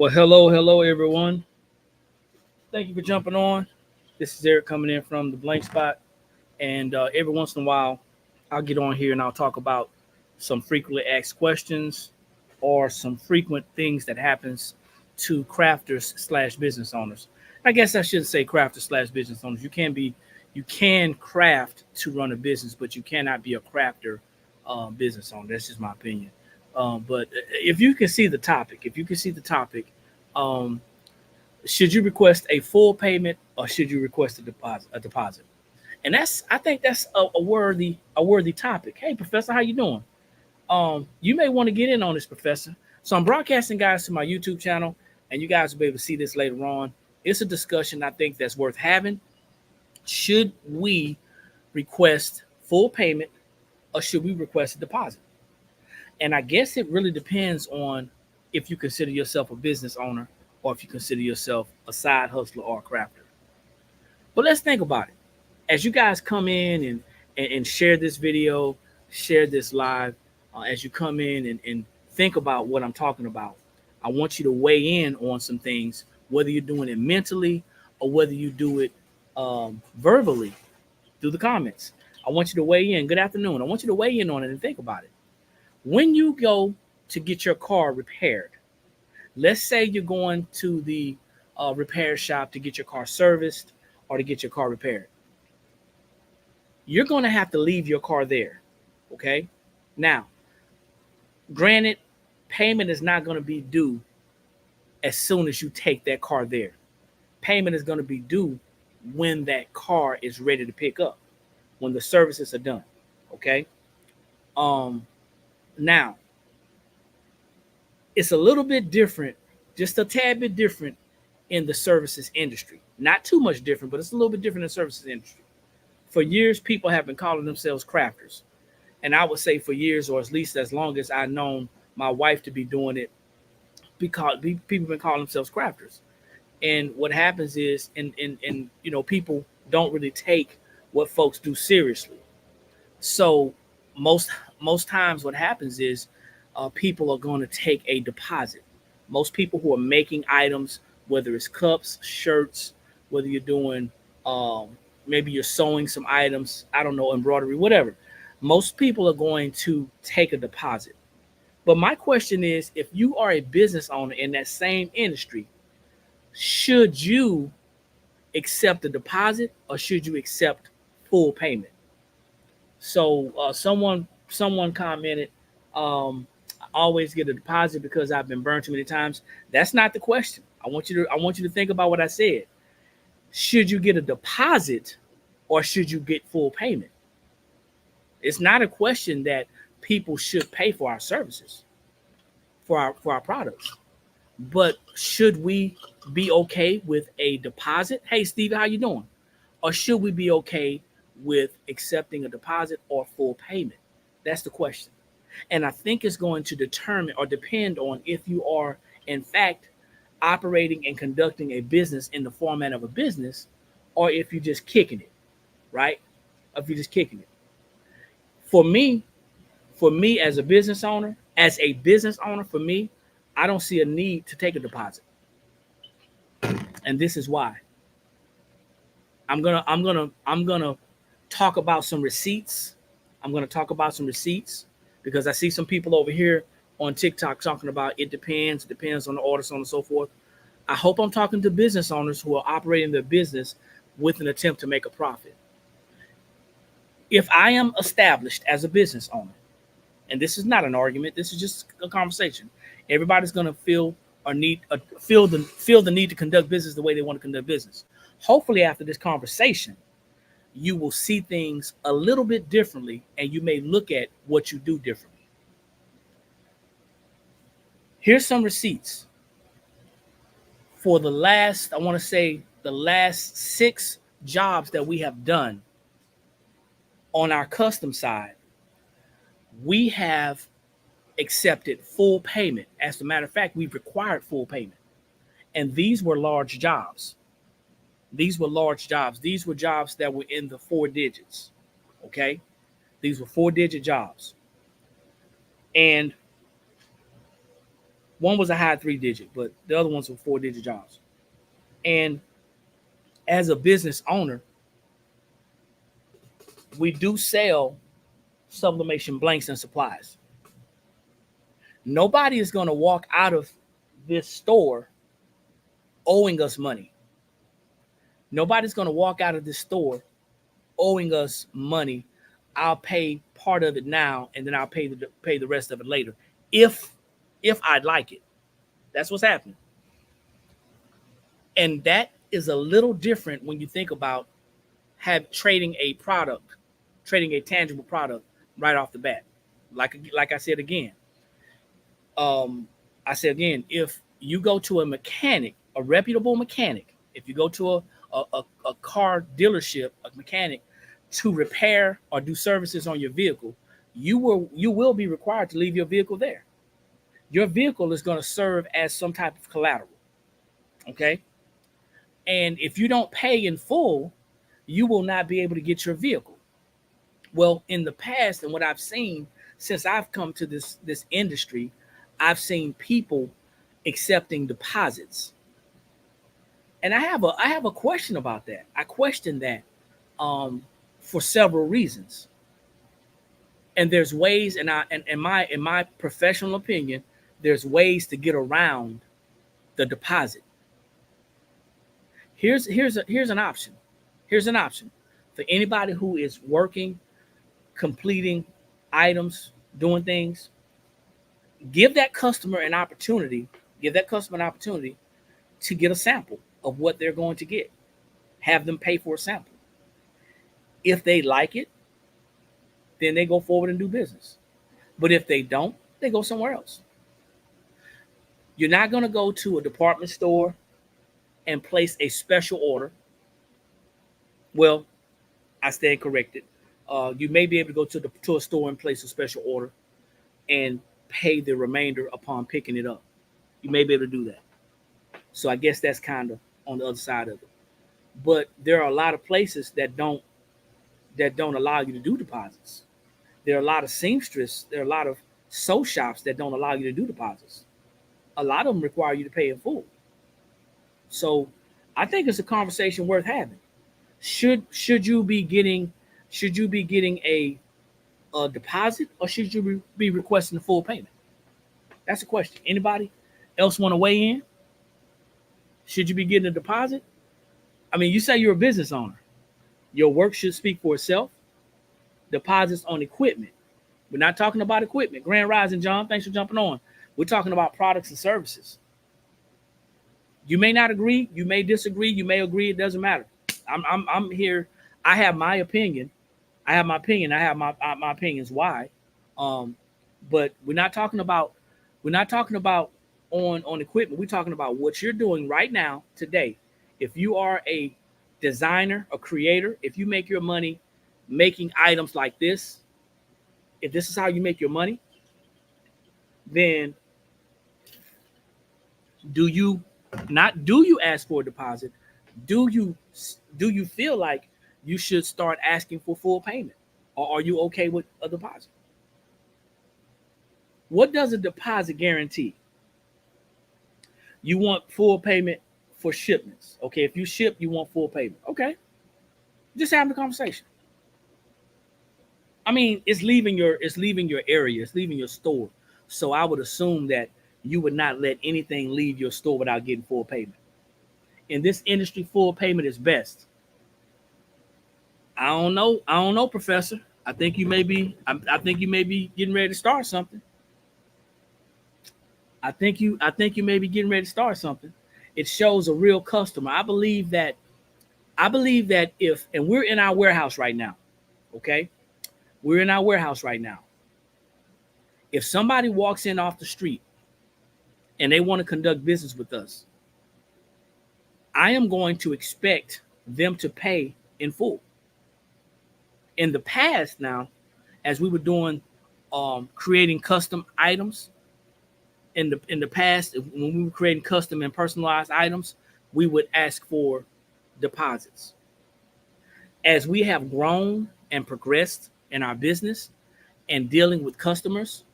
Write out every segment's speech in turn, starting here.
Well, hello, everyone. Thank you for jumping on. This is Eric coming in from the blank spot, and every once in a while, I'll get on here and I'll talk about some frequently asked questions or some frequent things that happens to crafters slash business owners. I guess I should say crafters slash business owners. You can craft to run a business, but you cannot be a crafter business owner. That's just my opinion. But if you can see the topic, um, should you request a full payment or should you request a deposit? And I think that's a worthy topic. Hey, Professor, how you doing? You may want to get in on this, Professor. So I'm broadcasting guys to my YouTube channel, and you guys will be able to see this later on. It's a discussion I think that's worth having. Should we request full payment or should we request a deposit? And I guess it really depends on if you consider yourself a business owner or if you consider yourself a side hustler or a crafter. But let's think about it. As you guys come in and share this video, share this live, as you come in and think about what I'm talking about, I want you to weigh in on some things, whether you're doing it mentally or whether you do it verbally through the comments. I want you to weigh in. Good afternoon. I want you to weigh in on it and think about it. When you go to get your car repaired, let's say you're going to the repair shop to get your car serviced or to get your car repaired. You're going to have to leave your car there, okay? Now, granted, payment is not going to be due as soon as you take that car there. Payment is going to be due when that car is ready to pick up, when the services are done, okay? Now, it's a little bit different, just a tad bit different in the services industry. Not too much different, but it's a little bit different in the services industry. For years, people have been calling themselves crafters. And I would say for years, or at least as long as I've known my wife to be doing it, because people have been calling themselves crafters. And what happens is, and people don't really take what folks do seriously. So most times what happens is people are going to take a deposit. Most people who are making items, whether it's cups, shirts, whether you're doing maybe you're sewing some items, I don't know, embroidery, whatever. Most people are going to take a deposit. But my question is, if you are a business owner in that same industry, should you accept a deposit or should you accept full payment? So someone commented, I always get a deposit because I've been burned too many times. That's not the question. I want you to think about what I said. Should you get a deposit or should you get full payment? It's not a question that people should pay for our services, for our products. But should we be okay with a deposit? Hey, Steve, how you doing? Or should we be okay with accepting a deposit or full payment? That's the question. And I think it's going to determine or depend on if you are, in fact, operating and conducting a business in the format of a business, or if you're just kicking it, right? If you're just kicking it. For me as a business owner, for me, I don't see a need to take a deposit. And this is why. I'm gonna talk about some receipts. Because I see some people over here on TikTok talking about it depends on the order, so on and so forth. I hope I'm talking to business owners who are operating their business with an attempt to make a profit. If I am established as a business owner, and this is not an argument, this is just a conversation. Everybody's going to feel the need to conduct business the way they want to conduct business. Hopefully, after this conversation, you will see things a little bit differently, and you may look at what you do differently. Here's some receipts for the last 6 jobs that we have done on our custom side. We have accepted full payment. As a matter of fact, we've required full payment. And these were large jobs. These were jobs that were in the 4 digits. Okay? These were 4-digit jobs. And One was a high 3-digit, but the other ones were 4-digit jobs. And as a business owner, we do sell sublimation blanks and supplies. Nobody is going to walk out of this store owing us money. Nobody's going to walk out of this store owing us money. I'll pay part of it now, and then I'll pay the rest of it later, if I'd like it. That's what's happening. And that is a little different when you think about trading a tangible product right off the bat. Like I said again, if you go to a mechanic, a reputable mechanic, if you go to a car dealership, a mechanic, to repair or do services on your vehicle, you will be required to leave your vehicle there. Your vehicle is going to serve as some type of collateral. Okay? And if you don't pay in full, you will not be able to get your vehicle. Well, in the past, and what I've seen since I've come to this industry, I've seen people accepting deposits. And I have a question about that. I question that for several reasons. And there's ways, in my professional opinion, there's ways to get around the deposit. Here's an option. Here's an option for anybody who is working, completing items, doing things. Give that customer an opportunity. Give that customer an opportunity to get a sample of what they're going to get. Have them pay for a sample. If they like it, then they go forward and do business. But if they don't, they go somewhere else. You're not going to go to a department store and place a special order. Well, I stand corrected. You may be able to go to a store and place a special order and pay the remainder upon picking it up. You may be able to do that. So I guess that's kind of on the other side of it. But there are a lot of places that don't allow you to do deposits. There are a lot of seamstress, there are a lot of sew shops that don't allow you to do deposits. A lot of them require you to pay in full. So I think it's a conversation worth having. Should you be getting a deposit, or should you be requesting a full payment? That's a question. Anybody else want to weigh in? Should you be getting a deposit? I mean, you say you're a business owner. Your work should speak for itself. Deposits on equipment. We're not talking about equipment. Grand Rising, John. Thanks for jumping on. We're talking about products and services. You may not agree. You may disagree. You may agree. It doesn't matter. I'm here. I have my opinion. I have my opinions why. But we're not talking about on equipment. We're talking about what you're doing right now, today. If you are a designer, a creator, if you make your money making items like this, if this is how you make your money, then do you ask for a deposit? Do you feel like you should start asking for full payment? Or are you okay with a deposit? What does a deposit guarantee? You want full payment for shipments. Okay, if you ship, you want full payment. Okay. Just having a conversation. I mean, it's leaving your area, it's leaving your store. So I would assume that you would not let anything leave your store without getting full payment. In this industry, full payment is best. I don't know, Professor. I think you may be getting ready to start something. I think you may be getting ready to start something. It shows a real customer. I believe that if, and we're in our warehouse right now, okay? We're in our warehouse right now. If somebody walks in off the street and they want to conduct business with us, I am going to expect them to pay in full. In the past now, as we were doing creating custom items, in the past, when we were creating custom and personalized items, we would ask for deposits. As we have grown and progressed in our business and dealing with customers,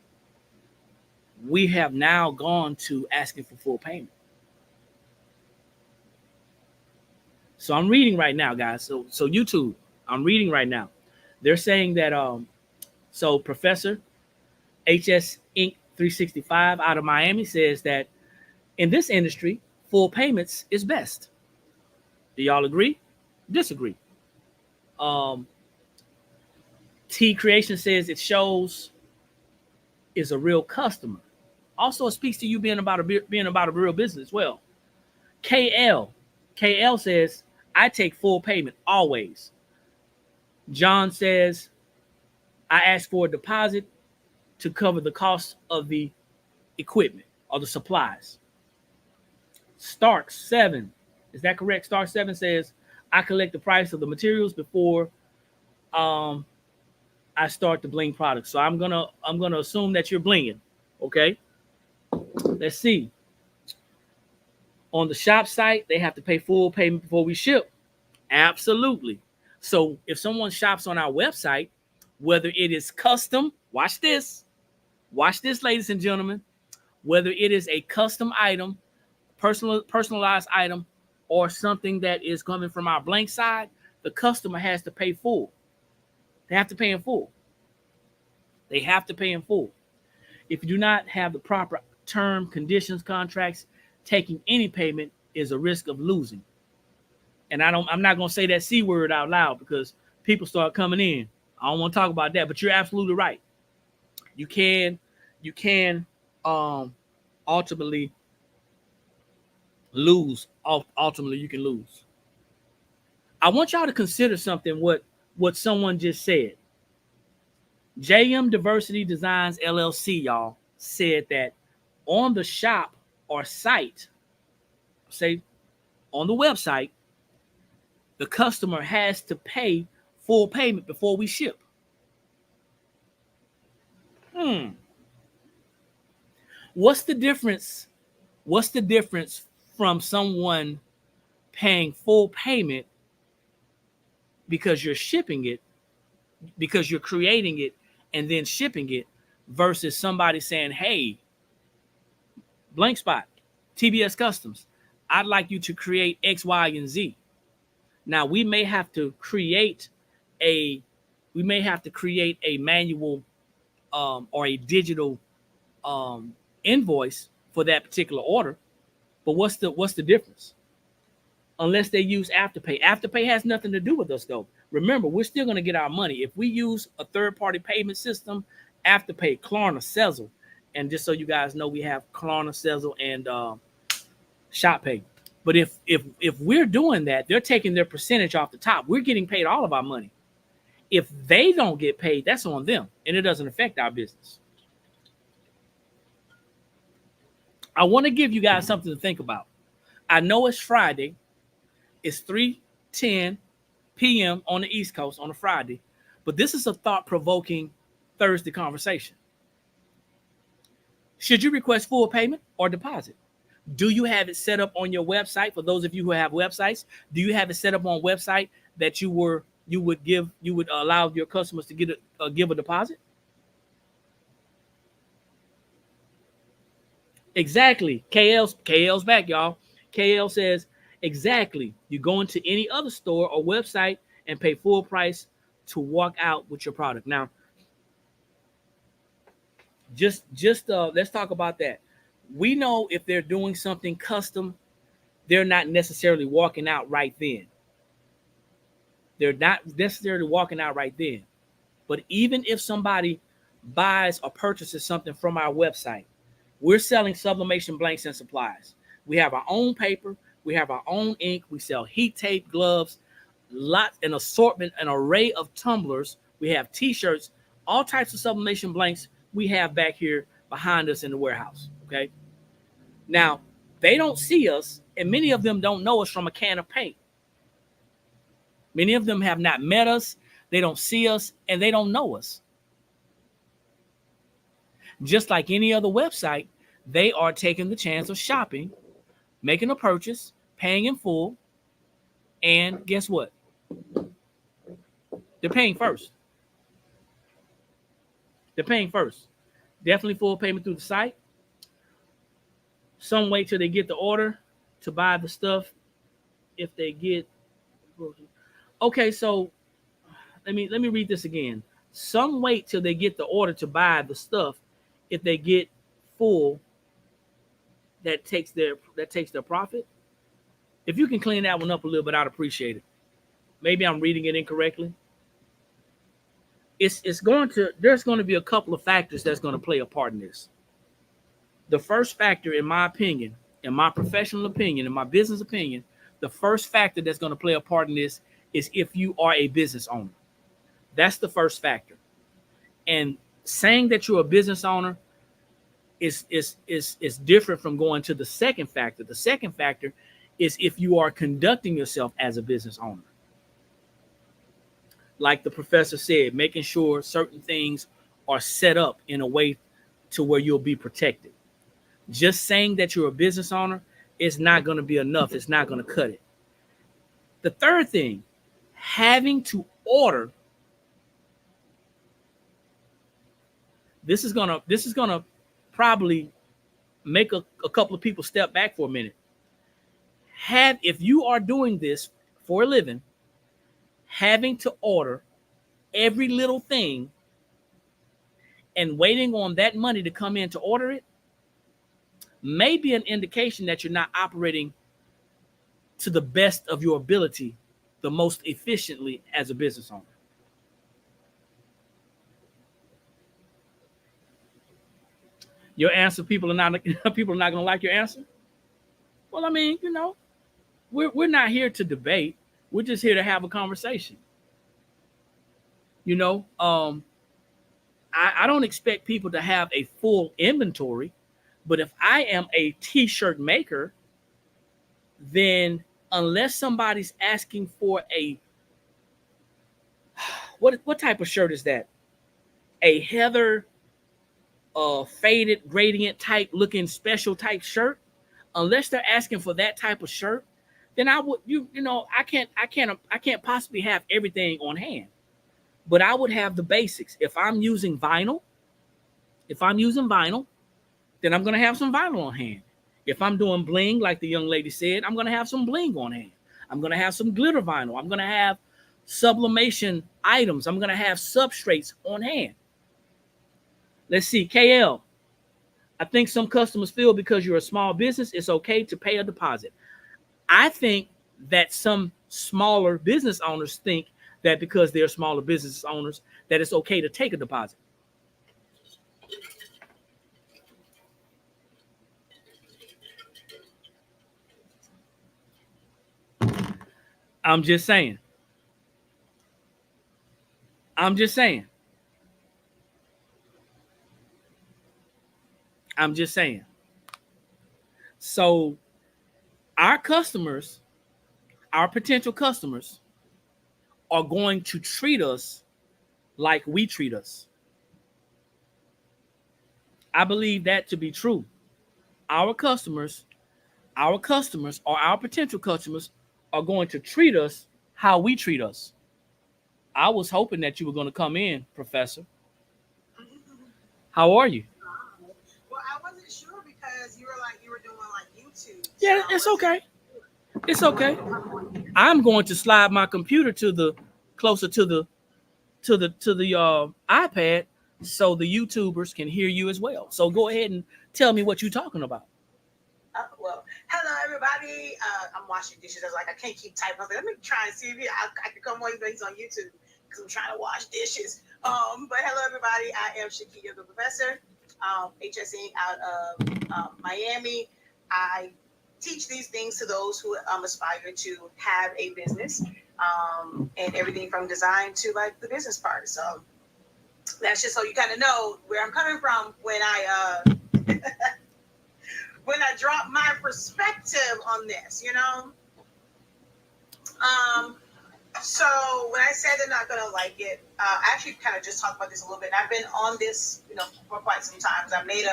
we have now gone to asking for full payment. So I'm reading right now, guys. So YouTube, I'm reading right now. They're saying that so Professor HS Ink 365 out of Miami says that in this industry, full payments is best. Do y'all agree? Disagree? T Creation says it shows is a real customer. Also, it speaks to you being about a real business as well. KL says I take full payment always. John says I ask for a deposit to cover the cost of the equipment or the supplies. Stark 7, is that correct? Stark 7 says I collect the price of the materials before I start the bling product. So I'm gonna assume that you're blinging. Okay. Let's see. On the shop site, they have to pay full payment before we ship. Absolutely. So if someone shops on our website, whether it is custom, watch this, ladies and gentlemen, whether it is a custom item, personalized item, or something that is coming from our blank side, the customer has to pay full. They have to pay in full. They have to pay in full. If you do not have the proper term, conditions, contracts, taking any payment is a risk of losing. And I'm not going to say that C word out loud because people start coming in. I don't want to talk about that, but you're absolutely right. You can ultimately lose. Ultimately, you can lose. I want y'all to consider something what someone just said. JM Diversity Designs LLC, y'all, said that on the shop or site, say on the website, the customer has to pay full payment before we ship. What's the difference? What's the difference from someone paying full payment because you're shipping it, because you're creating it and then shipping it, versus somebody saying, hey, blank spot, TBS Customs, I'd like you to create X, Y, and Z. Now we may have to create a manual or a digital invoice for that particular order. But what's the difference? Unless they use Afterpay. Afterpay has nothing to do with us, though. Remember, we're still going to get our money. If we use a third-party payment system, Afterpay, Klarna, Sezzle, and just so you guys know, we have Klarna, Sezzle, and ShopPay. But if we're doing that, they're taking their percentage off the top. We're getting paid all of our money. If they don't get paid, that's on them, and it doesn't affect our business. I want to give you guys something to think about. I know it's Friday. It's 3:10 p.m. on the East Coast on a Friday, but this is a thought-provoking Thursday conversation. Should you request full payment or deposit? Do you have it set up on your website? For those of you who have websites, do you have it set up on a website that you would allow your customers to give a deposit? Exactly. KL's back, y'all. KL says, exactly. You go into any other store or website and pay full price to walk out with your product. Now, just let's talk about that. We know if they're doing something custom, they're not necessarily walking out right then. They're not necessarily walking out right then. But even if somebody buys or purchases something from our website, we're selling sublimation blanks and supplies. We have our own paper. We have our own ink. We sell heat tape, gloves, an assortment, an array of tumblers. We have T-shirts, all types of sublimation blanks we have back here behind us in the warehouse, okay? Now, they don't see us, and many of them don't know us from a can of paint. Many of them have not met us. They don't see us, and they don't know us. Just like any other website, they are taking the chance of shopping, making a purchase, paying in full, and guess what? They're paying first. They're paying first. Definitely full payment through the site. Some wait till they get the order to buy the stuff if they get. Okay, so let me read this again. Some wait till they get the order to buy the stuff if they get full that takes their profit. If you can clean that one up a little bit, I'd appreciate it. Maybe I'm reading it incorrectly. There's going to be a couple of factors that's going to play a part in this. The first factor, in my opinion, in my professional opinion, in my business opinion, the first factor that's going to play a part in this is if you are a business owner. That's the first factor. And saying that you're a business owner is different from going to the second factor. The second factor is if you are conducting yourself as a business owner. Like the professor said, making sure certain things are set up in a way to where you'll be protected. Just saying that you're a business owner is not going to be enough. It's not going to cut it. The third thing, having to order. This is gonna probably make a couple of people step back for a minute. If you are doing this for a living, having to order every little thing and waiting on that money to come in to order it may be an indication that you're not operating to the best of your ability, the most efficiently as a business owner. Your answer, people are not going to like your answer. Well, I mean, we're not here to debate. We're just here to have a conversation. I don't expect people to have a full inventory, but if I am a t-shirt maker, then unless somebody's asking for what type of shirt is that? A heather faded gradient type looking special type shirt, unless they're asking for that type of shirt, then I would I can't possibly have everything on hand. But I would have the basics. If I'm using vinyl, then I'm gonna have some vinyl on hand. If I'm doing bling, like the young lady said, I'm gonna have some bling on hand. I'm gonna have some glitter vinyl. I'm gonna have sublimation items. I'm gonna have substrates on hand. Let's see, KL. I think some customers feel because you're a small business, it's okay to pay a deposit. I think that some smaller business owners think that because they're smaller business owners, that it's okay to take a deposit. I'm just saying. So our customers, our potential customers, are going to treat us like we treat us. I believe that to be true. Our customers or our potential customers are going to treat us how we treat us. I was hoping that you were going to come in, Professor. How are you? Well, I wasn't sure because you were doing like YouTube. Yeah, it's okay. It's okay. I'm going to slide my computer closer to the iPad so the YouTubers can hear you as well. So go ahead and tell me what you're talking about. Well, hello everybody. I'm washing dishes. I was like, I can't keep typing. I was like, let me try and see if I can come on. He's on YouTube because I'm trying to wash dishes. But hello everybody. I am Shakia, the professor, HSing out of Miami. I teach these things to those who aspire to have a business, and everything from design to like the business part. So that's just so you kind of know where I'm coming from when I when I drop my perspective on this, So when I said they're not gonna like it, I actually kind of just talked about this a little bit. I've been on this, for quite some time. I made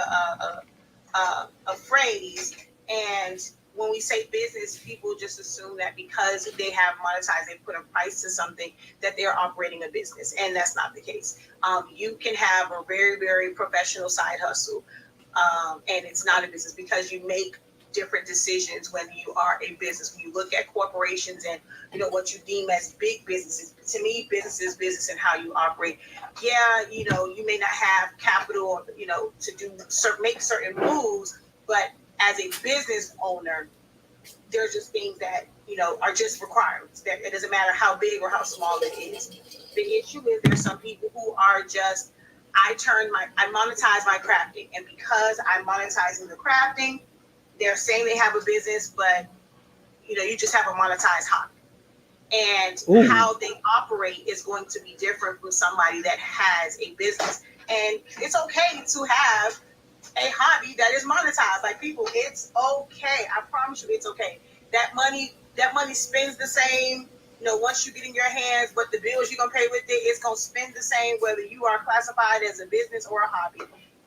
a phrase, and when we say business, people just assume that because they have monetized, they put a price to something, that they're operating a business, and that's not the case. You can have a very, very professional side hustle. and it's not a business because you make different decisions when you are a business. When you look at corporations and what you deem as big businesses, to me, business is business and how you operate. Yeah, you may not have capital, to make certain moves, but as a business owner, there's just things that are just requirements. That it doesn't matter how big or how small it is. The issue is there's some people who are just I monetize my crafting, and because I'm monetizing the crafting, they're saying they have a business, but you just have a monetized hobby. And Ooh. How they operate is going to be different from somebody that has a business. And it's okay to have a hobby that is monetized. Like people, it's okay. I promise you, it's okay. That money spends the same. Once you get in your hands, but the bills you're gonna pay with it's gonna spend the same whether you are classified as a business or a hobby.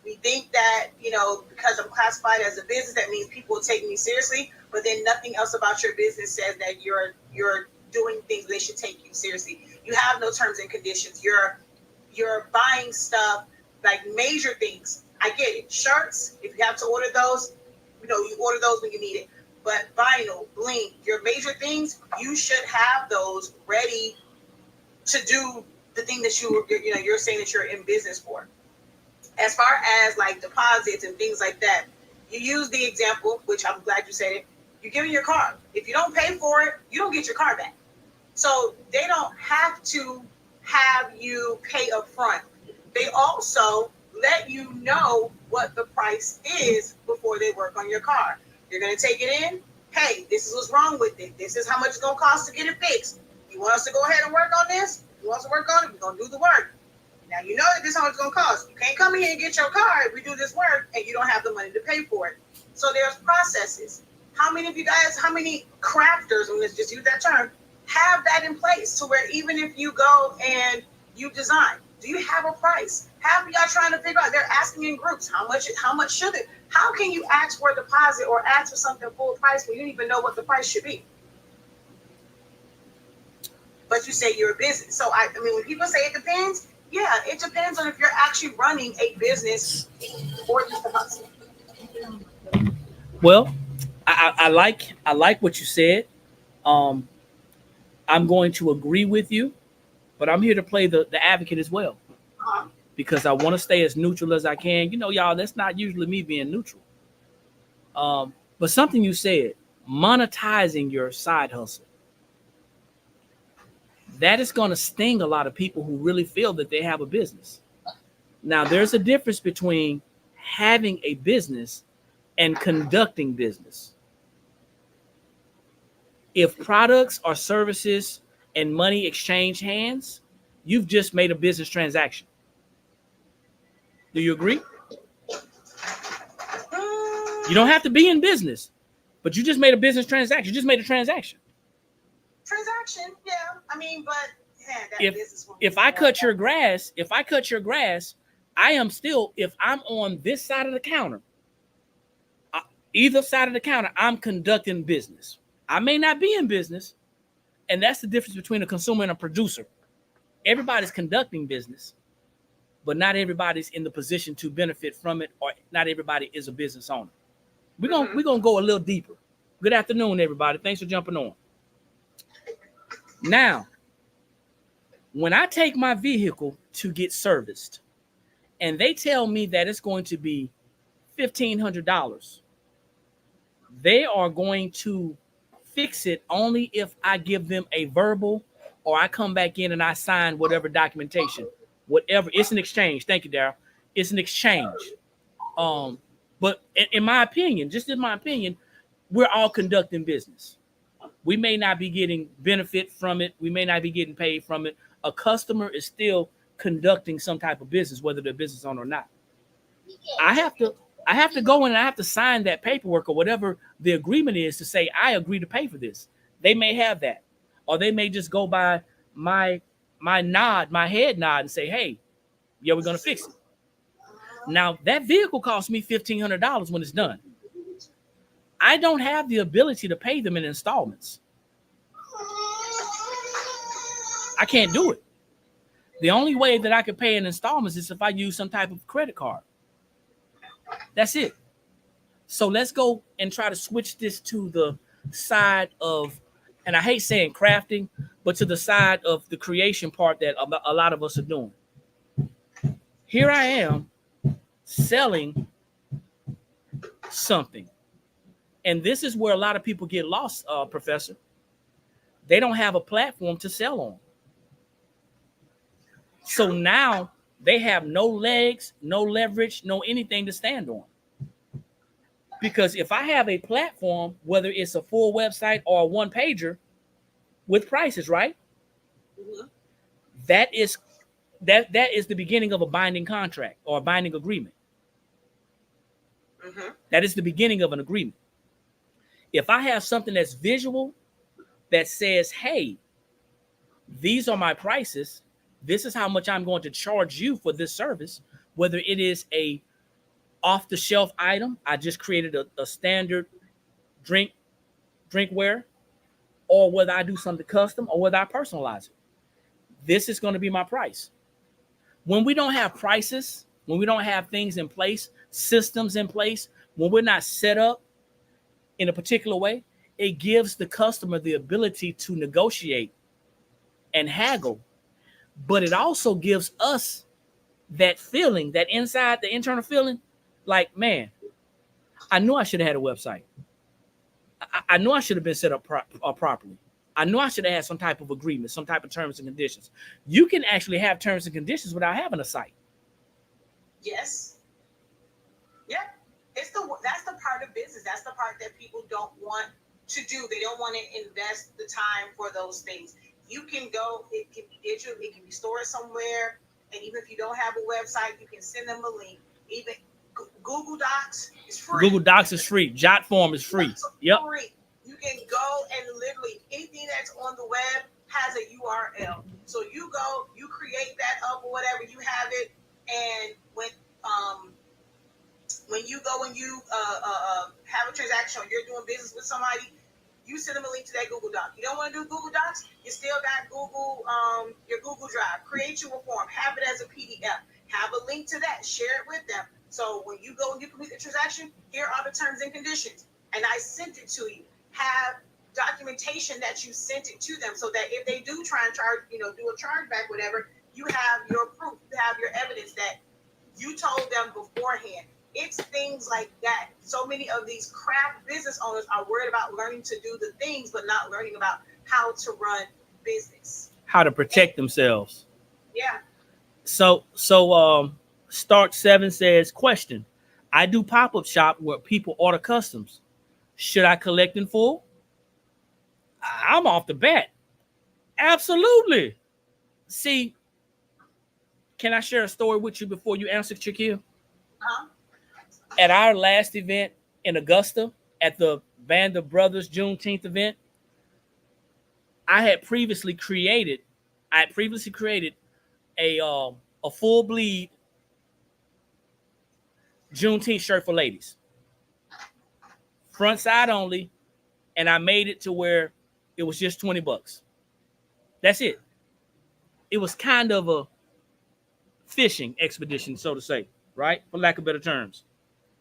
We think that because I'm classified as a business, that means people will take me seriously. But then nothing else about your business says that you're doing things they should take you seriously. You have no terms and conditions. You're buying stuff like major things. I get it. Shirts, if you have to order those, you order those when you need it. But vinyl, bling, your major things, you should have those ready to do the thing that you're saying that you're in business for. As far as like deposits and things like that, you use the example, which I'm glad you said it. You're giving your car. If you don't pay for it, you don't get your car back. So they don't have to have you pay up front. They also let you know what the price is before they work on your car. You're going to take it in. Hey, this is what's wrong with it. This is how much it's going to cost to get it fixed. You want us to go ahead and work on this? You want us to work on it? We're going to do the work. Now, you know that this is how much it's going to cost. You can't come in here and get your car if we do this work and you don't have the money to pay for it. So there's processes. How many crafters, let's just use that term, have that in place to where even if you go and you design, do you have a price? Half of y'all trying to figure out, they're asking in groups, how much should it? How can you ask for a deposit or ask for something full price when you don't even know what the price should be? But you say you're a business. So I mean, when people say it depends, yeah, it depends on if you're actually running a business or just a hustle. Well, I like what you said. I'm going to agree with you, but I'm here to play the advocate as well. Because I want to stay as neutral as I can. Y'all, that's not usually me being neutral. But something you said, monetizing your side hustle. That is going to sting a lot of people who really feel that they have a business. Now, there's a difference between having a business and conducting business. If products or services and money exchange hands, you've just made a business transaction. Do you agree? You don't have to be in business, but you just made a business transaction. You just made a transaction. Transaction, yeah. I mean, but if I cut your grass, I am still, if I'm on this side of the counter, either side of the counter, I'm conducting business. I may not be in business, and that's the difference between a consumer and a producer. Everybody's conducting business, but not everybody's in the position to benefit from it, or not everybody is a business owner. We're gonna go a little deeper. Good afternoon, everybody. Thanks for jumping on. Now, when I take my vehicle to get serviced, and they tell me that it's going to be $1,500, they are going to fix it only if I give them a verbal, or I come back in and I sign whatever documentation, whatever. It's an exchange. Thank you, Daryl. It's an exchange. But in my opinion, just in my opinion, we're all conducting business. We may not be getting benefit from it. We may not be getting paid from it. A customer is still conducting some type of business, whether they're business owner or not. I have to go in and I have to sign that paperwork or whatever the agreement is to say I agree to pay for this. They may have that, or they may just go by my head nod and say, hey, yeah, we're gonna fix it. Now that vehicle costs me $1,500 when it's done. I don't have the ability to pay them in installments. I can't do it. The only way that I could pay in installments is if I use some type of credit card. That's it. So let's go and try to switch this to the side of, and I hate saying crafting, but to the side of the creation part that a lot of us are doing. Here I am selling something. And this is where a lot of people get lost, Professor. They don't have a platform to sell on. So now they have no legs, no leverage, no anything to stand on. Because if I have a platform, whether it's a full website or a one pager with prices, right? Mm-hmm. That is the beginning of a binding contract or a binding agreement. Mm-hmm. That is the beginning of an agreement. If I have something that's visual that says, hey, these are my prices, this is how much I'm going to charge you for this service, whether it is a off-the-shelf item, I just created a standard drinkware, or whether I do something custom, or whether I personalize it. This is going to be my price. When we don't have prices, when we don't have things in place, systems in place, when we're not set up in a particular way, it gives the customer the ability to negotiate and haggle. But it also gives us that feeling, that inside, the internal feeling, like, man, I knew I should have had a website. I knew I should have been set up properly. I knew I should have had some type of agreement, some type of terms and conditions. You can actually have terms and conditions without having a site. Yes. Yeah. That's the part of business. That's the part that people don't want to do. They don't want to invest the time for those things. You can go, it can be digital, it can be stored somewhere. And even if you don't have a website, you can send them a link. Even Google Docs is free. Google Docs is free. Jotform is free. Yep. Free. You can go and literally anything that's on the web has a URL. So you go, you create that up or whatever, you have it, and when you go and you have a transaction or you're doing business with somebody, you send them a link to that Google Doc. You don't want to do Google Docs, you still got Google, your Google Drive. Create you a form, have it as a PDF, have a link to that, share it with them. So when you go and you complete the transaction, here are the terms and conditions. And I sent it to you. Have documentation that you sent it to them so that if they do try and charge, do a chargeback, whatever, you have your proof, you have your evidence that you told them beforehand. It's things like that. So many of these craft business owners are worried about learning to do the things, but not learning about how to run business. How to protect themselves. Yeah. So Start 7 says, question, I do pop-up shop where people order customs. Should I collect in full? I'm off the bat. Absolutely. See, can I share a story with you before you answer, Shaquille? Uh-huh. At our last event in Augusta, at the Vander Brothers Juneteenth event, I had previously created a full bleed Juneteenth shirt for ladies. Front side only, and I made it to where it was just $20. That's it. It was kind of a fishing expedition, so to say, right? For lack of better terms.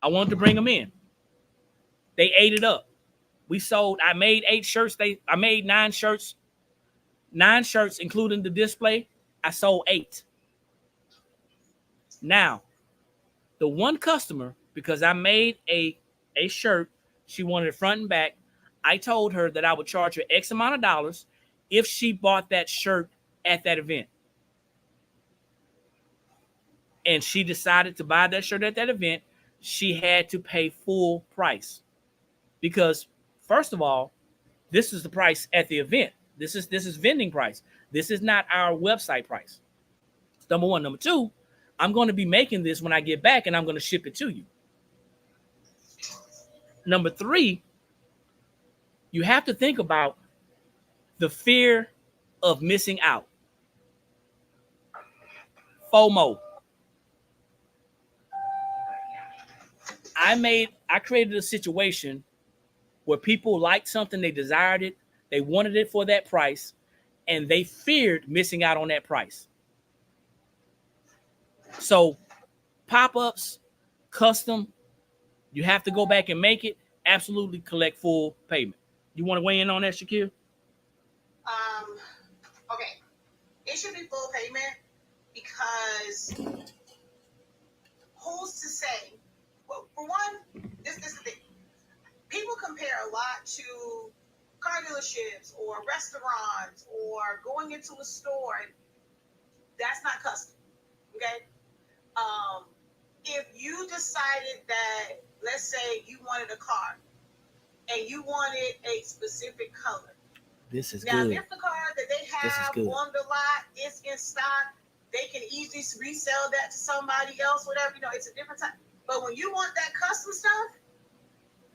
I wanted to bring them in. They ate it up. I made 8 shirts. I made 9 shirts. 9 shirts, including the display. I sold 8. Now, the one customer, because I made a shirt, she wanted it front and back. I told her that I would charge her X amount of dollars if she bought that shirt at that event. And she decided to buy that shirt at that event. She had to pay full price. Because, first of all, this is the price at the event. This is vending price. This is not our website price. Number one. Number two, I'm going to be making this when I get back, and I'm going to ship it to you. Number 3, you have to think about the fear of missing out. FOMO. I created a situation where people liked something, they desired it, they wanted it for that price, and they feared missing out on that price. So pop-ups, custom You have to go back and make it. Absolutely collect full payment. You want to weigh in on that, Shakir? Okay. It should be full payment because who's to say? Well, for one, this is the thing. People compare a lot to car dealerships or restaurants or going into a store. That's not custom. Okay. If you decided that, let's say you wanted a car and you wanted a specific color. This is now, good. if the car that they have on the lot is in stock, they can easily resell that to somebody else, whatever. It's a different type. But when you want that custom stuff,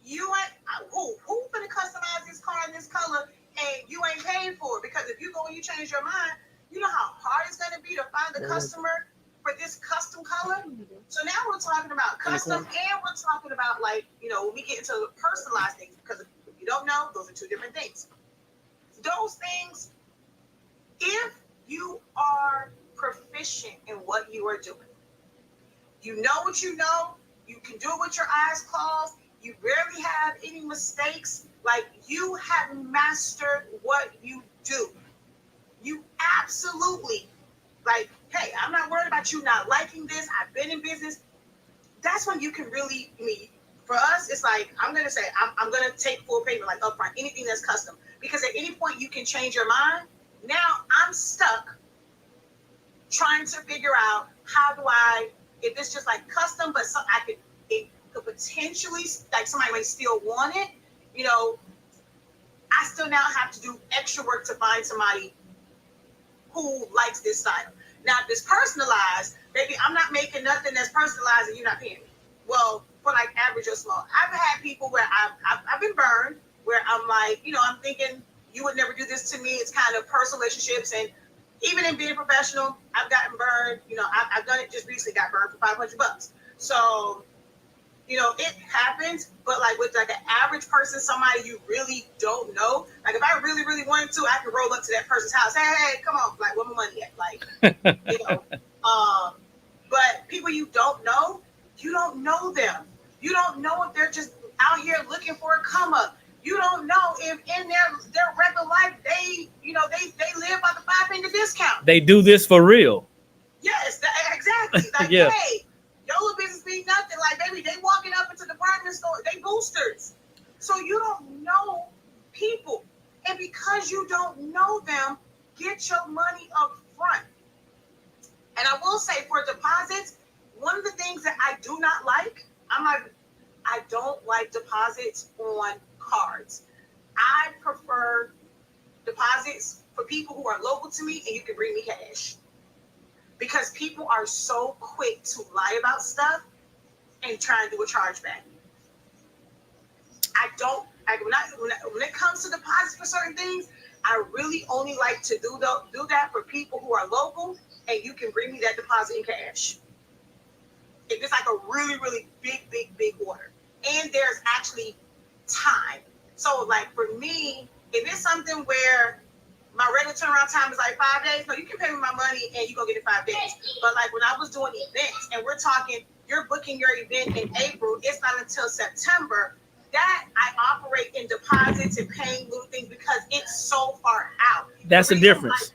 you ain't who gonna customize this car in this color and you ain't paying for it? Because if you go and you change your mind, you know how hard it's gonna be to find the customer for this custom color. So now we're talking about custom and we're talking about when we get into personalized things, because if you don't know, those are two different things. Those things, if you are proficient in what you are doing, you know what you know, you can do it with your eyes closed, you rarely have any mistakes, like you have mastered what you do. You absolutely, hey, I'm not worried about you not liking this. I've been in business. That's when you can really meet. For us, it's like, I'm going to say, I'm going to take full payment, upfront, anything that's custom. Because at any point you can change your mind. Now I'm stuck trying to figure out how do if it's just custom, but it could potentially, somebody might still want it, I still now have to do extra work to find somebody who likes this style. Now, if it's personalized, baby, I'm not making nothing that's personalized and you're not paying me. Well, for average or small, I've had people where I've been burned, where I'm I'm thinking you would never do this to me. It's kind of personal relationships, and even in being professional, I've gotten burned. I've done it just recently, got burned for $500. So, it happens. But with an average person, somebody you really don't know, if I really, really wanted to, I could roll up to that person's house. Hey, come on, where my money at? But people you don't know them. You don't know if they're just out here looking for a come up. You don't know if in their regular life they live by the 5-finger discount. They do this for real. Yes, exactly. Yeah. Hey, your little business mean nothing. Baby, they walking up into the department store, they boosters. So you don't know people. And because you don't know them, get your money up front. And I will say, for deposits, one of the things that I do not like, I don't like deposits on cards. I prefer deposits for people who are local to me and you can bring me cash. Because people are so quick to lie about stuff and try and do a chargeback. When it comes to deposits for certain things, I really only like to do that for people who are local and you can bring me that deposit in cash. If it's a really, really big order. And there's actually time. So for me, if it's something where my regular turnaround time is 5 days, no, you can pay me my money and you go get it 5 days. But when I was doing events and we're talking, you're booking your event in April, it's not until September that I operate in deposits and paying little things because it's so far out. That's the difference.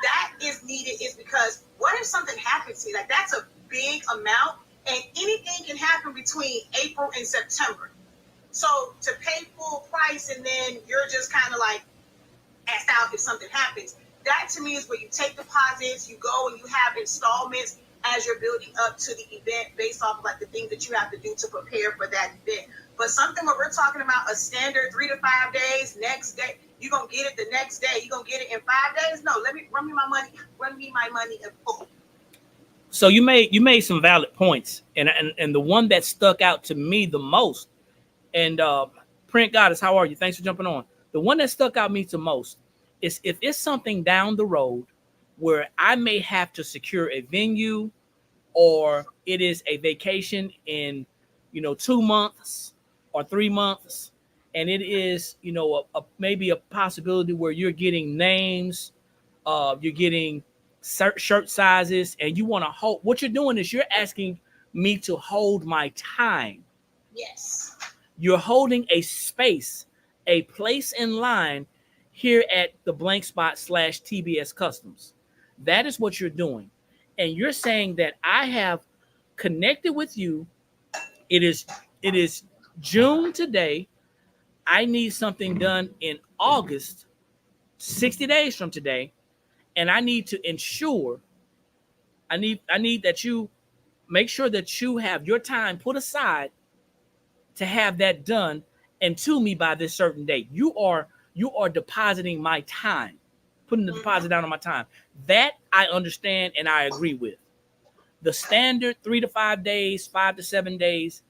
That is needed is because what if something happens to you? That's a big amount and anything can happen between April and September. So to pay full price and then you're just kind of asked out if something happens, that to me is where you take deposits, you go and you have installments as you're building up to the event based off of the things that you have to do to prepare for that event. But something where we're talking about a standard 3 to 5 days, next day, you're going to get it the next day, you're going to get it in 5 days? No, run me my money in full. So you made some valid points, and the one that stuck out to me the most, and Print Goddess, how are you? Thanks for jumping on. The one that stuck out me the most is if it's something down the road where I may have to secure a venue, or it is a vacation in 2 months or 3 months, and it is maybe a possibility where you're getting names, you're getting shirt sizes, and you want to hold. What you're doing is you're asking me to hold my time Yes. You're holding a space, a place in line here at the blank spot / TBS Customs. That is what you're doing. And you're saying that I have connected with you. It is June today. I need something done in August, 60 days from today, and I need to ensure I need that you make sure that you have your time put aside to have that done and to me by this certain date. You are depositing my time, putting the deposit down on my time. That I understand and I agree with. The standard 3 to 5 days, 5 to 7 days,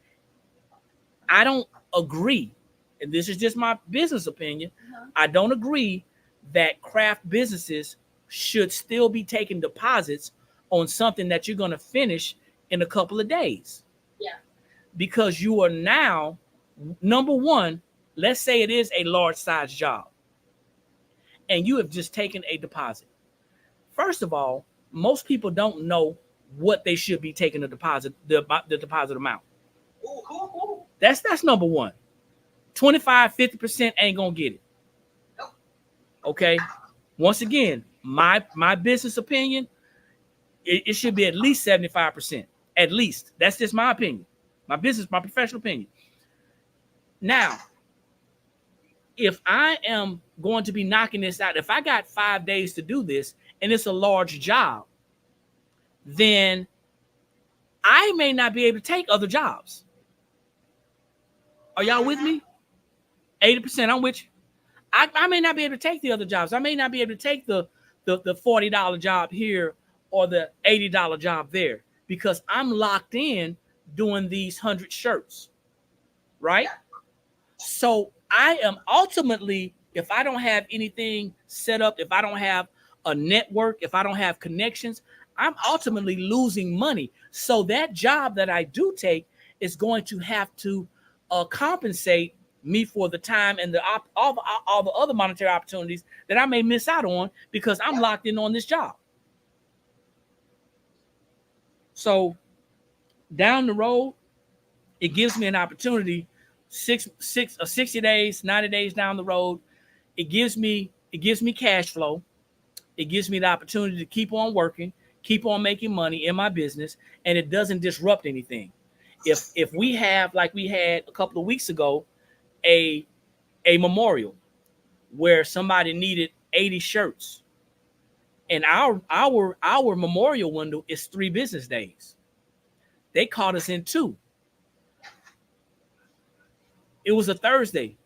I don't agree. And this is just my business opinion. I don't agree that craft businesses should still be taking deposits on something that you're going to finish in a couple of days. Yeah. Because you are now, number one, let's say it is a large size job and you have just taken a deposit. First of all, most people don't know what they should be taking the deposit amount. That's number one. 25, 50% ain't gonna get it. Okay. Once again, my business opinion, it should be at least 75%. At least. That's just my opinion. My professional opinion. Now, if I am going to be knocking this out, if I got 5 days to do this and it's a large job, then I may not be able to take other jobs. Are y'all with me? 80%, I'm with you. I may not be able to take the other jobs. I may not be able to take the $40 job here or the $80 job there because I'm locked in doing these 100 shirts, right? So I am ultimately, if I don't have anything set up, if I don't have a network, if I don't have connections, I'm ultimately losing money. So that job that I do take is going to have to compensate me for the time and all the other monetary opportunities that I may miss out on because I'm locked in on this job. So down the road, it gives me an opportunity, 60 days, 90 days down the road. It gives me cash flow. It gives me the opportunity to keep on working, keep on making money in my business, and it doesn't disrupt anything. If we have, like we had a couple of weeks ago, a memorial where somebody needed 80 shirts, and our memorial window is 3 business days. They caught us in 2. It was a Thursday.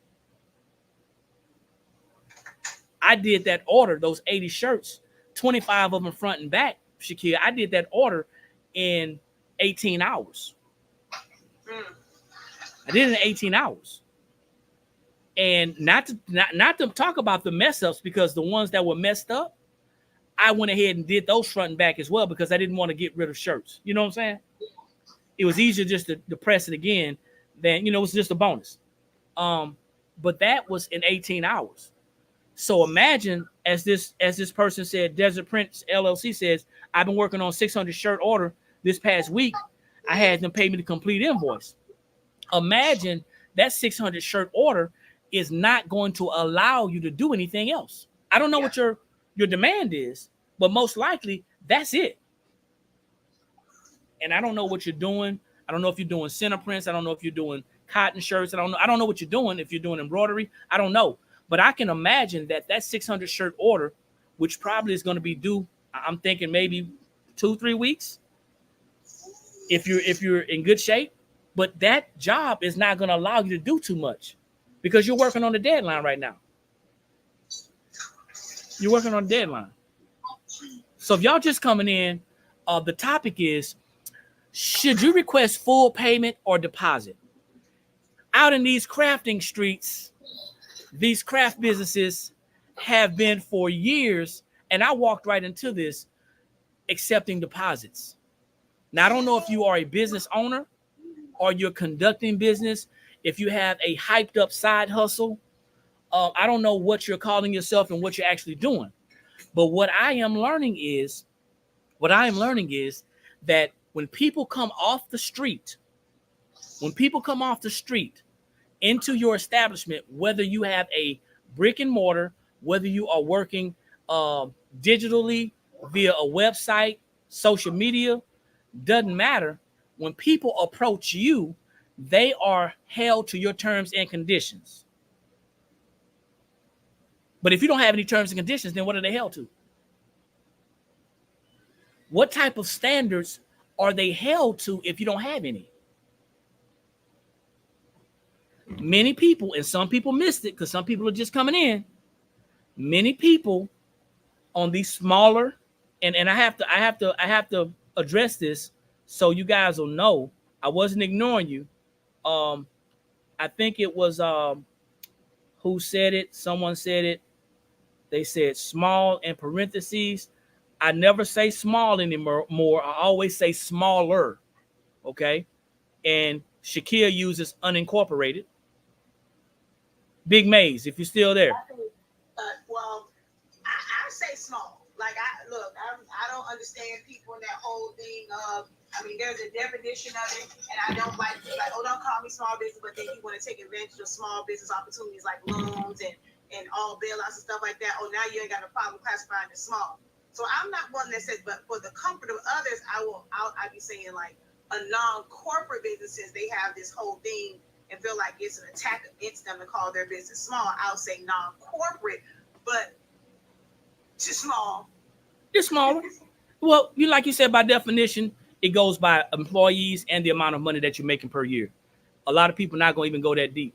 I did that order, those 80 shirts, 25 of them front and back, Shakir. I did that order in 18 hours. I did it in 18 hours. And not to talk about the mess ups, because the ones that were messed up, I went ahead and did those front and back as well because I didn't want to get rid of shirts. You know what I'm saying? It was easier just to press it again than, it was just a bonus. But that was in 18 hours. So imagine, as this person said, Desert Prince LLC says, I've been working on 600 shirt order this past week. I had them pay me the complete invoice. Imagine that 600 shirt order is not going to allow you to do anything else. I don't know what your demand is, but most likely that's it. And I don't know what you're doing. I don't know if you're doing center prints. I don't know if you're doing cotton shirts. I don't know what you're doing. If you're doing embroidery, I don't know. But I can imagine that 600 shirt order, which probably is going to be due, I'm thinking maybe 2-3 weeks, if you're in good shape. But that job is not going to allow you to do too much because you're working on the deadline right now. You're working on the deadline. So if y'all just coming in, the topic is, should you request full payment or deposit? Out in these crafting streets, these craft businesses have been for years, and I walked right into this, accepting deposits. Now, I don't know if you are a business owner or you're conducting business, if you have a hyped up side hustle. I don't know what you're calling yourself and what you're actually doing. But what I am learning is that when people come off the street When people come off the street into your establishment, whether you have a brick and mortar, whether you are working digitally via a website, social media, doesn't matter. When people approach you, they are held to your terms and conditions. But if you don't have any terms and conditions, then what are they held to? What type of standards are they held to if you don't have any? Many people, and some people missed it because some people are just coming in. Many people on these smaller, and I have to address this so you guys will know I wasn't ignoring you. I think it was who said it? Someone said it. They said small in parentheses. I never say small anymore. I always say smaller. Okay. And Shakir uses unincorporated. Big Maze, if you're still there. Well, I say small. Like, I don't understand people in that whole thing of, I mean, there's a definition of it, and I don't like, oh, don't call me small business, but then you want to take advantage of small business opportunities like loans and all bailouts and stuff like that. Oh, now you ain't got a problem classifying it small. So I'm not one that says, but for the comfort of others, I'd be saying like a non-corporate businesses, they have this whole thing and feel like it's an attack against them to call their business small. I'll say non-corporate, but just small. It's smaller. Well, like you said, by definition, it goes by employees and the amount of money that you're making per year. A lot of people not going to even go that deep.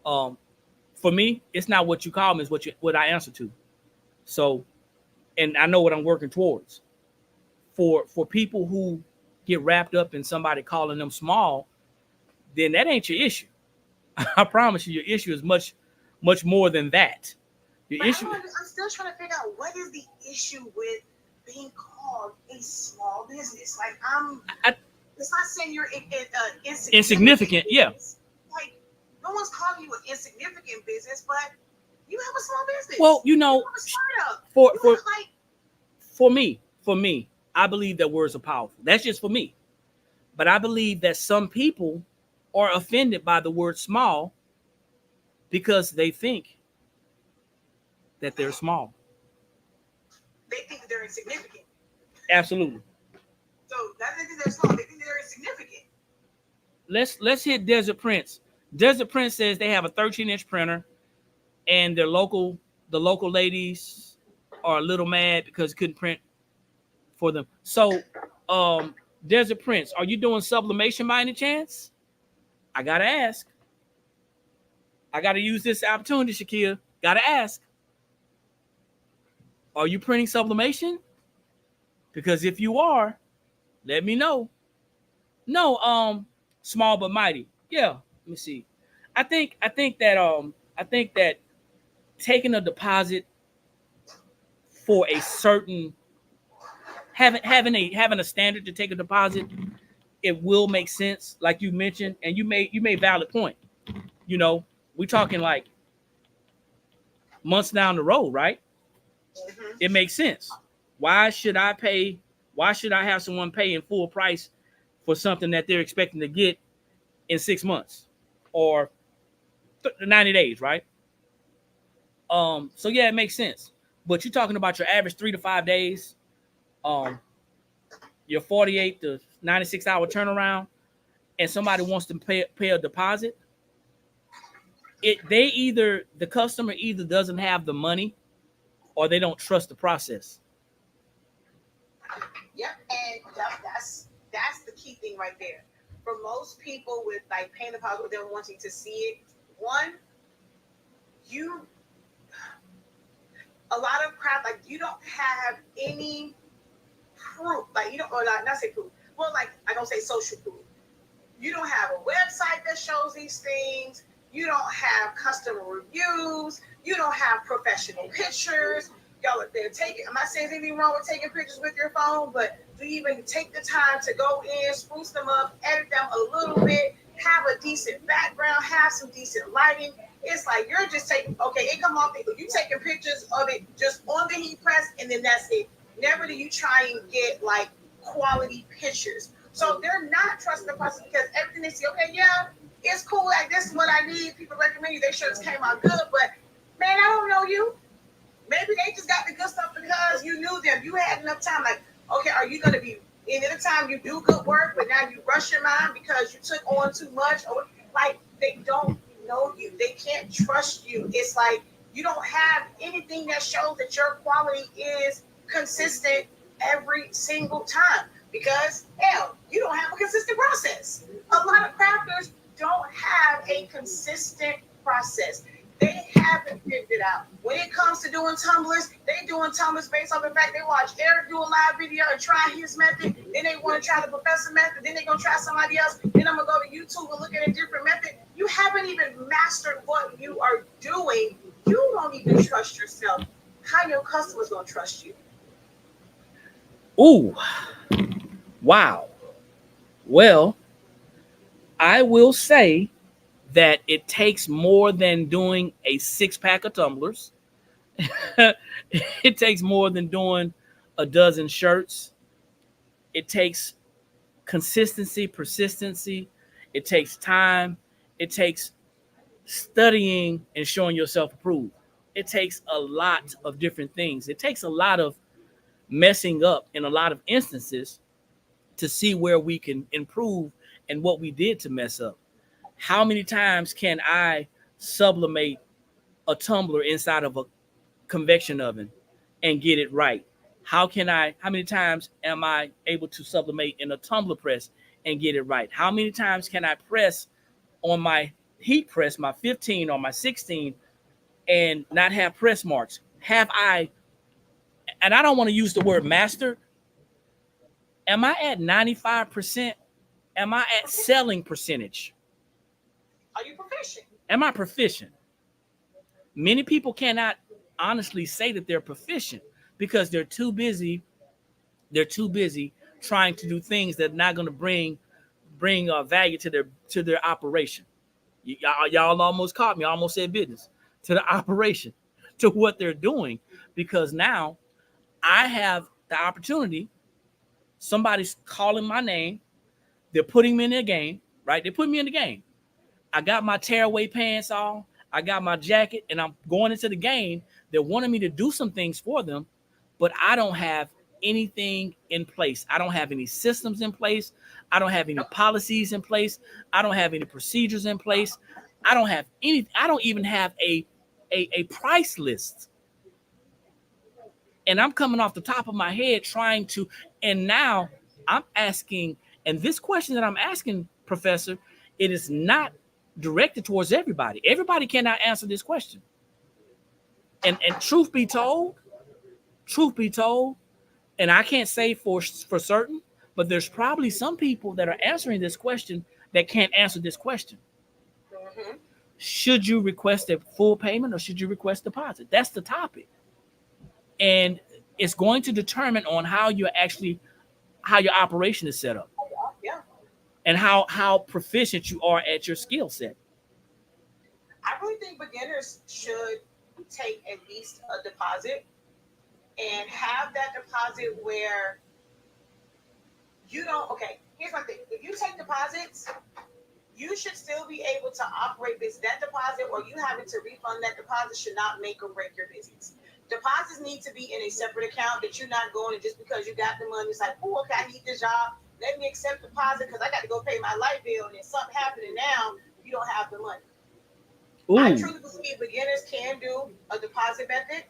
For me, it's not what you call me, it's what I answer to. So, and I know what I'm working towards. For people who get wrapped up in somebody calling them small, then that ain't your issue. I promise you, your issue is much more than that. Your issue. I'm still trying to figure out what is the issue with being called a small business. Like, it's not saying you're insignificant. Yeah. Like, no one's calling you an insignificant business, but you have a small business. Well, you know, for me, I believe that words are powerful. That's just for me. But I believe that some people are offended by the word small because they think that they're small. They think that they're insignificant. Absolutely. So not that they're small, they think they're insignificant. Let's hit Desert Prince. Desert Prince says they have a 13-inch printer, and the local ladies are a little mad because couldn't print for them. So, Desert Prince, are you doing sublimation by any chance? I gotta ask. I gotta use this opportunity, Shakir. Gotta ask. Are you printing sublimation? Because if you are, let me know. No, small but mighty. Yeah, let me see. I think that taking a deposit for a certain having a standard to take a deposit, it will make sense, like you mentioned, and you made valid point. You know, we talking like months down the road, right? Mm-hmm. It makes sense. Why should I have someone pay in full price for something that they're expecting to get in 6 months or 90 days, right? So yeah, it makes sense. But you're talking about your average 3 to 5 days, your 48 to 96 hour turnaround, and somebody wants to pay a deposit. The customer either doesn't have the money or they don't trust the process. Yep, and that's the key thing right there. For most people with like paying the deposit with them wanting to see it, one, a lot of crap, like you don't have any proof, like you don't, or not say proof, well, like I don't say social proof. You don't have a website that shows these things. You don't have customer reviews. You don't have professional pictures. Y'all are there taking, I'm not saying there's anything wrong with taking pictures with your phone, but do you even take the time to go in, spruce them up, edit them a little bit, have a decent background, have some decent lighting? It's like you're just taking, okay, it come off, you taking pictures of it just on the heat press, and then that's it. Never do you try and get like quality pictures. So they're not trusting the process because everything they see, okay, yeah, it's cool. Like, this is what I need. People recommend you. They sure this came out good, but man, I don't know you. Maybe they just got the good stuff because you knew them. You had enough time. Like, okay, are you going to be, any of the time you do good work, but now you rush your mind because you took on too much? Or like, they don't know you. They can't trust you. It's like you don't have anything that shows that your quality is consistent every single time because, hell, you don't have a consistent process. A lot of crafters don't have a consistent process. They haven't figured it out. When it comes to doing tumblers, they doing tumblers based off the fact they watch Eric do a live video and try his method. Then they want to try the professor method. Then they're going to try somebody else. Then I'm going to go to YouTube and look at a different method. You haven't even mastered what you are doing. You don't even trust yourself. How your customers going to trust you? Ooh, wow. Well, I will say that it takes more than doing a 6-pack of tumblers. It takes more than doing a dozen shirts. It takes consistency, persistency. It takes time. It takes studying and showing yourself approved. It takes a lot of different things. It takes a lot of messing up in a lot of instances to see where we can improve and what we did to mess up. How many times can I sublimate a tumbler inside of a convection oven and get it right? How many times am I able to sublimate in a tumbler press and get it right? How many times can I press on my heat press, my 15 or my 16, and not have press marks? Have I, and I don't want to use the word master, am I at 95%? Am I at selling percentage? Are you proficient? Am I proficient? Many people cannot honestly say that they're proficient because they're too busy. They're too busy trying to do things that are not going to bring value to their operation. Y'all almost caught me. I almost said business to the operation, to what they're doing, because now I have the opportunity. Somebody's calling my name. They're putting me in the game, right? They put me in the game. I got my tearaway pants on. I got my jacket, and I'm going into the game. They're wanting me to do some things for them, but I don't have anything in place. I don't have any systems in place. I don't have any policies in place. I don't have any procedures in place. I don't have any. I don't even have a price list. And I'm coming off the top of my head trying to, and now I'm asking, and this question that I'm asking, Professor, it is not directed towards everybody. Everybody cannot answer this question. And truth be told, and I can't say for certain, but there's probably some people that are answering this question that can't answer this question. Mm-hmm. Should you request a full payment or should you request deposit? That's the topic. And it's going to determine on how your operation is set up. Yeah. And how proficient you are at your skill set. I really think beginners should take at least a deposit and have that deposit where you don't, okay, here's my thing. If you take deposits, you should still be able to operate this. That deposit or you having to refund that deposit should not make or break your business. Deposits need to be in a separate account that you're not going to just because you got the money. It's like, oh, okay, I need this job. Let me accept deposit because I got to go pay my light bill and it's something happening now, you don't have the money. Ooh. I truly believe beginners can do a deposit method,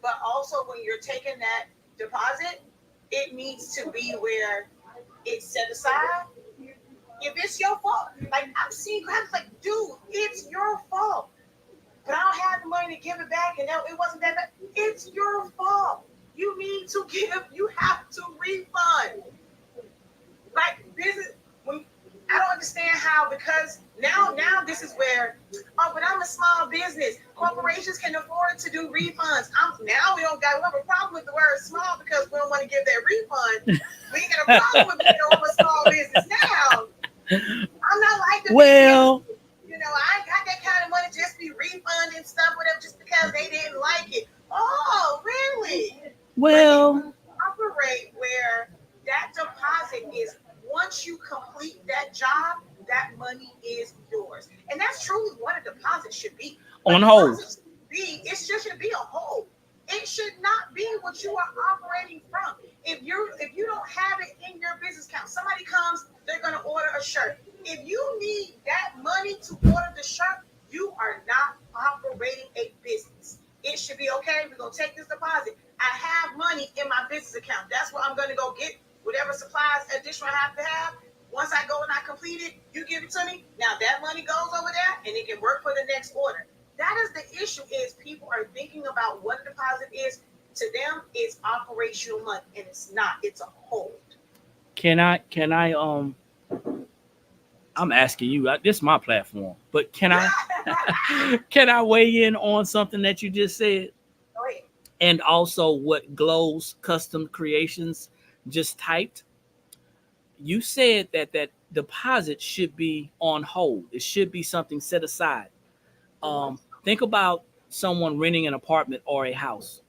but also when you're taking that deposit, it needs to be where it's set aside. If it's your fault, like I'm seeing clients like, dude, it's your fault. But I don't have the money to give it back, and it wasn't that bad. It's your fault. You need to give. You have to refund. Like business, I don't understand how because now this is where. Oh, but I'm a small business. Corporations can afford to do refunds. Now we don't have a problem with the word small because we don't want to give that refund. We ain't got a problem with being over a small business now. I'm not like the well. I ain't got that kind of money just be refunding stuff, whatever, just because they didn't like it. Oh, really? Well, operate where that deposit is once you On hold. It should be a hold. It should not be what you are operating from. If you don't have it in your business account, somebody comes, they're going to order a shirt. If you need that money to order the shirt, you are not operating a business. It should be okay. We're going to take this deposit. I have money in my business account. That's where I'm going to go get whatever supplies additional I have to have. Once I go and I complete it, you give it to me. Now that money goes over there and it can work for the next order. That is the issue, is people are thinking about what a deposit is. To them, it's operational money, and it's not. It's a hold. Can I I'm asking you, this is my platform, but can I weigh in on something that you just said? Go ahead. And also what Glow's Custom Creations just typed? You said that deposit should be on hold. It should be something set aside. Think about someone renting an apartment or a house,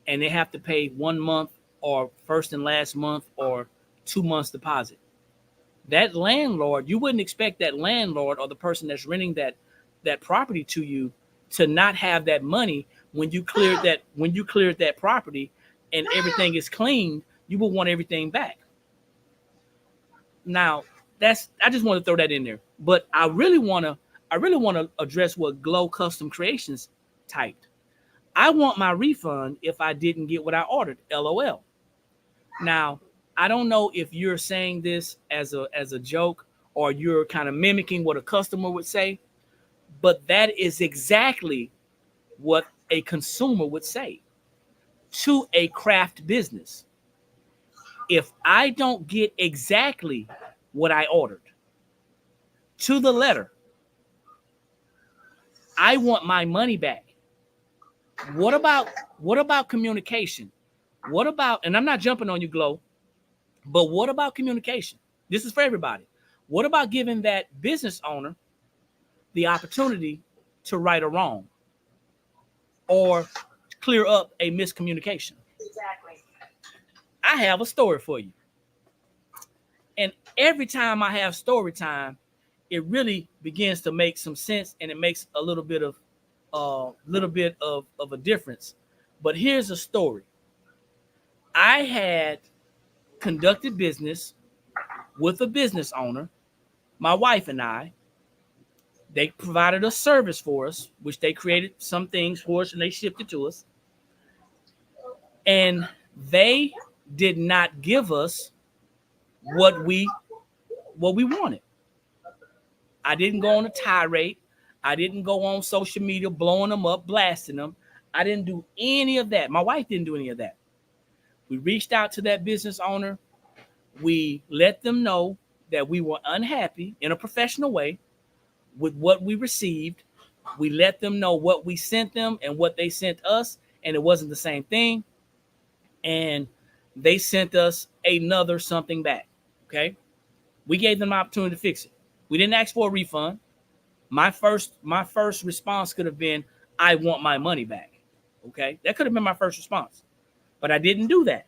and they have to pay 1 month or first and last month or 2 months deposit. That landlord, you wouldn't expect that landlord or the person that's renting that property to you to not have that money when you cleared that property and everything is cleaned. You would want everything back. Now, I just want to throw that in there. But I really want to address what Glow Custom Creations typed. I want my refund if I didn't get what I ordered. LOL. Now, I don't know if you're saying this as a joke or you're kind of mimicking what a customer would say, but that is exactly what a consumer would say to a craft business. If I don't get exactly what I ordered to the letter, I want my money back. What about communication? What about, and I'm not jumping on you, Glow, but what about communication? This is for everybody. What about giving that business owner the opportunity to right a wrong or clear up a miscommunication? Exactly. I have a story for you. And every time I have story time, it really begins to make some sense, and it makes a little bit of a difference. But here's a story. I had conducted business with a business owner, my wife and I. They provided a service for us, which they created some things for us and they shipped it to us. And they did not give us what we wanted. I didn't go on a tirade. I didn't go on social media blowing them up, blasting them. I didn't do any of that. My wife didn't do any of that. We reached out to that business owner. We let them know that we were unhappy in a professional way with what we received. We let them know what we sent them and what they sent us, and it wasn't the same thing. And they sent us another something back. Okay. We gave them an opportunity to fix it. We didn't ask for a refund. My first response could have been, I want my money back. Okay. That could have been my first response, but I didn't do that.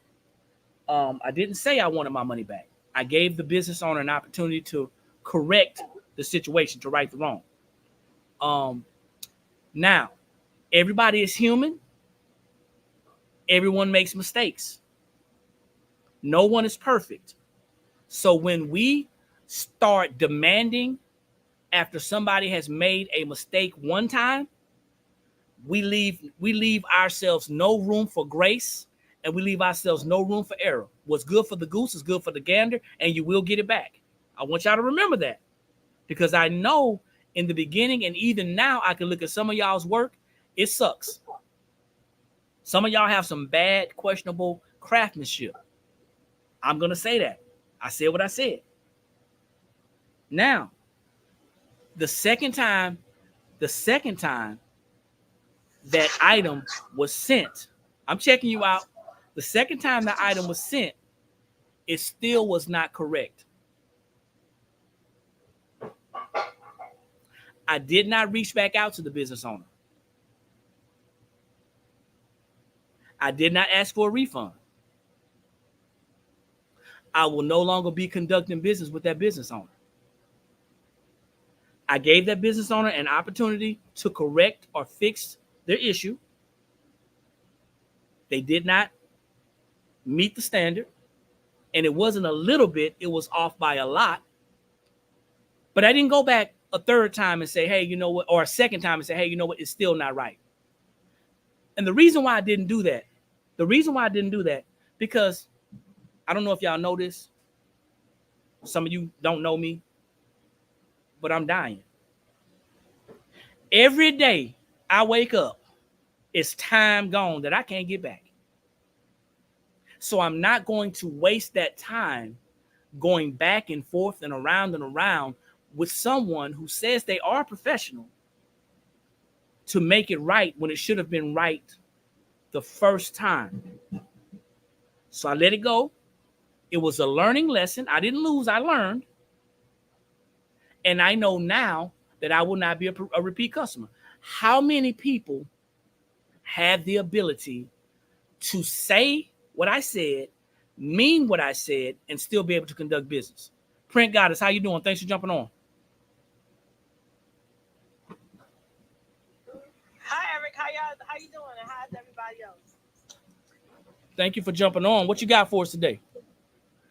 I didn't say I wanted my money back. I gave the business owner an opportunity to correct the situation, to right the wrong. Now, everybody is human. Everyone makes mistakes. No one is perfect. So when we start demanding after somebody has made a mistake one time, we leave ourselves no room for grace, and we leave ourselves no room for error. What's good for the goose is good for the gander, and you will get it back. I want y'all to remember that, because I know in the beginning and even now I can look at some of y'all's work. It sucks. Some of y'all have some bad, questionable craftsmanship. I'm going to say that. I said what I said. Now, the second time that item was sent, I'm checking you out. The second time the item was sent, it still was not correct. I did not reach back out to the business owner. I did not ask for a refund. I will no longer be conducting business with that business owner. I gave that business owner an opportunity to correct or fix their issue. They did not meet the standard. And it wasn't a little bit, it was off by a lot. But I didn't go back a third time and say, hey, you know what, or a second time and say, hey, you know what, it's still not right. And the reason why I didn't do that, because I don't know if y'all know this. Some of you don't know me, but I'm dying. Every day I wake up, it's time gone that I can't get back. So I'm not going to waste that time going back and forth and around with someone who says they are professional to make it right when it should have been right the first time. So I let it go. It was a learning lesson. I didn't lose, I learned. And I know now that I will not be a repeat customer. How many people have the ability to say what I said, mean what I said, and still be able to conduct business? Print Goddess, how you doing? Thanks for jumping on. Hi, Eric. How you doing? And how's everybody else? Thank you for jumping on. What you got for us today?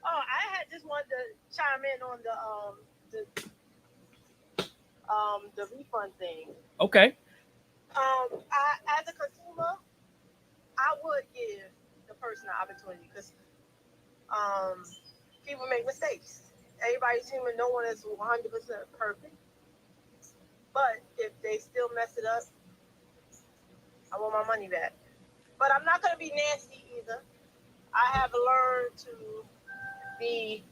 Oh, I had just wanted to chime in on the refund thing. Okay. As a consumer, I would give the person an opportunity because people make mistakes. Everybody's human. No one is 100% perfect. But if they still mess it up, I want my money back. But I'm not going to be nasty either. I have learned to be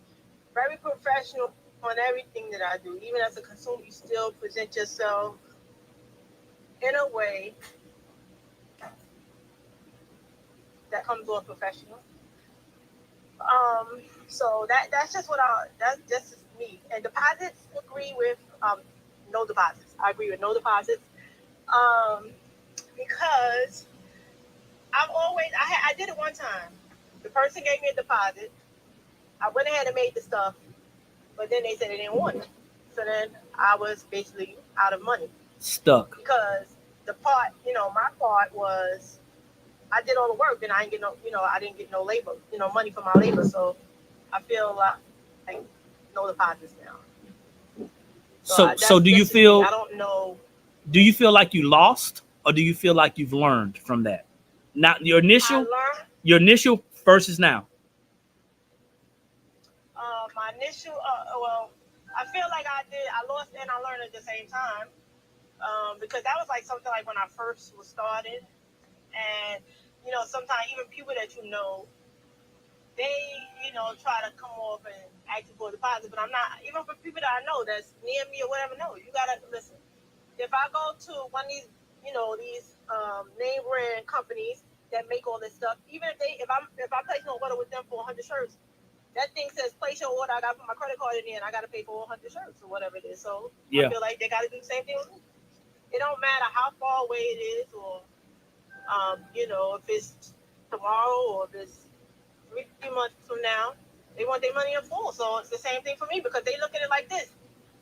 very professional on everything that I do. Even as a consumer, you still present yourself in a way that comes off professional. So that's just that's just me. And deposits, agree with no deposits. I agree with no deposits. Because I did it one time. The person gave me a deposit. I went ahead and made the stuff, but then they said they didn't want it. So then I was basically out of money. Stuck. Because my part was I did all the work and I didn't get no labor, money for my labor. So I feel like no deposits now. So do you feel? I don't know. Do you feel like you lost, or do you feel like you've learned from that? Not your initial versus now. My initial, I feel like I lost and I learned at the same time. Because that was like something like when I first was started, and sometimes even people that they try to come off and ask you for a deposit, but I'm not. Even for people that I know that's near me or whatever, no, you gotta listen. If I go to one of these name brand companies that make all this stuff, even if I place no order with them for 100 shirts, that thing says place your order. I got to put my credit card in there, and I got to pay for 100 shirts or whatever it is. So yeah. I feel like they got to do the same thing with me. It don't matter how far away it is, or if it's tomorrow or if it's 3 months from now, they want their money in full. So it's the same thing for me because they look at it like this.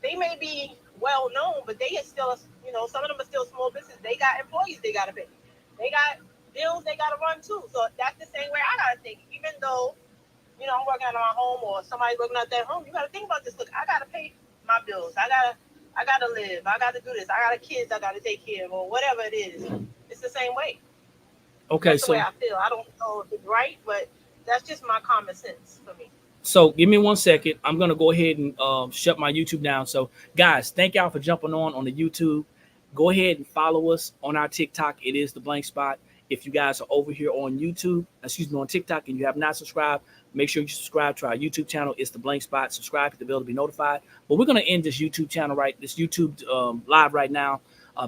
They may be well known, but they are still, some of them are still small business. They got employees they got to pay. They got bills they got to run too. So that's the same way I got to think. Even though, I'm working out of my home or somebody's working out their home, you got to think about this. Look, I got to pay my bills. I got to live. I got to do this. I got kids I got to take care of or whatever it is. It's the same way. Okay, that's the way I feel. I don't know if it's right, but that's just my common sense for me. So give me 1 second. I'm going to go ahead and shut my YouTube down. So guys, thank y'all for jumping on the YouTube. Go ahead and follow us on our TikTok. It is The Blank Spot. If you guys are over here on on TikTok, and you have not subscribed, make sure you subscribe to our YouTube channel. It's The Blank Spot. Subscribe, hit the bell to be notified. But we're going to end this YouTube channel this YouTube live right now.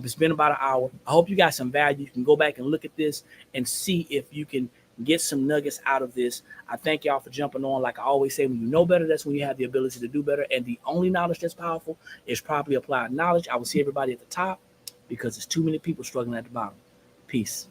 It's been about an hour. I hope you got some value. You can go back and look at this and see if you can get some nuggets out of this. I thank y'all for jumping on. Like I always say, when you know better, that's when you have the ability to do better. And the only knowledge that's powerful is properly applied knowledge. I will see everybody at the top because there's too many people struggling at the bottom. Peace.